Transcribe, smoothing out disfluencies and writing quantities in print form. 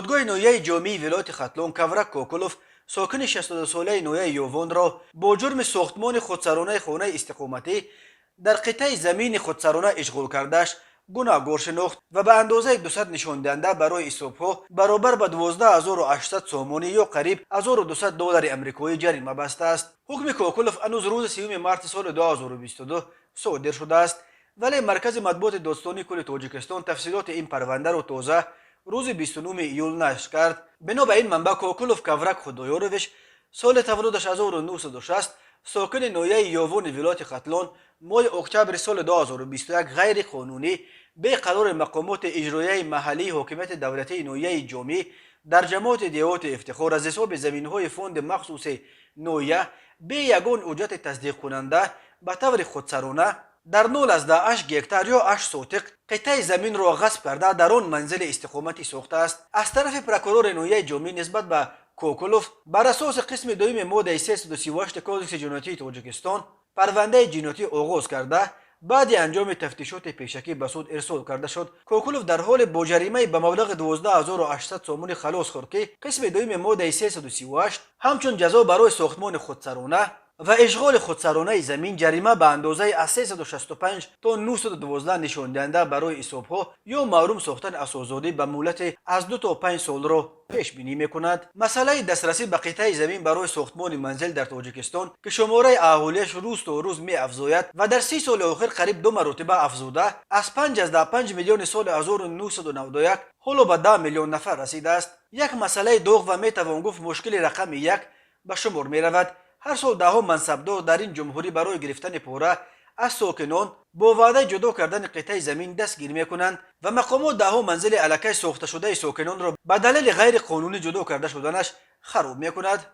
فرودگاه نویه جامی ولایت ختلون کاورک کوکولوف ساکن 62 ساله نویه یووان را با جرم ساختمان خودسرانه خانه استقامتی در قطعه زمین خودسرانه اشغال کردش گناهگار شناخت و به اندازه 200 نشان دهنده برای حسابها برابر به 12800 سومانی یا قریب 1200 دلار امریکایی جریمه بسته است. حکم کوکولوف هنوز روز 3 مارس سال 2022 صادر شده است، ولی مرکز مطبوعات دادستانی کل تاجیکستان تفصیلات این پرونده را تازه روز 29 ایول نشر کرد. بنا به این منبع کوکولوف کاورک خدایارویچ سال تولدش 1960 ساکن نویه یوون ولایت ختلان ماه اکتبر سال 2021 غیر قانونی به قرار مقامات اجرایی محلی حاکمیت دولتی نویه جامی در جماعت دیوات افتخار از حساب زمین‌های فوند مخصوص نویه به یگان اجرت تصدیق کننده به طور خودسرانه در 0.8 گکتار یا 8 سوتق قطعه زمین را غصب کرده در آن منزل استقامتی ساخته است. از طرف پروکورور نویه جامی نسبت به کوکولوف بر اساس قسم دوم ماده 338 کودکس جنایتی تاجیکستان پرونده جنایتی آغاز کرده بعد انجام تفتیشات پیشکی به سود ارسال کرده شد. کوکولوف در حال با جریمه به مبلغ 12800 سومانی خلاص خورد که قسم دوم ماده 338 همچون جزا برای ساختمان خودسرانه و اشغال خودسرانه زمین جریمه به اندازه از 365 تا 912 نشان دهنده برای حسابها یا محروم ساختن اساس‌زادی به مهلت از 2 تا 5 سال را پیش بینی میکند. مسئله دسترسی به قطعه زمین برای ساختمان منزل در تاجیکستان که شماره اهالیش روز تا روز می افزاید و در 30 سال اخیر قریب 2 مرتبه افزوده از 5 میلیون سال 1991 حالا به 10 میلیون نفر رسیده است. یک مسئله دوغ و میتوان گفت مشکل رقم یک به شمار می رود. هر سال دهها منصبدار در این جمهوری برای گرفتن پوره از ساکنان با وعده جدا کردن قطعه زمین دستگیر میکنند و مقامات دهها منزل الکی ساخته شده ساکنان را به دلیل غیر قانونی جدا کرده شدنش خراب میکند.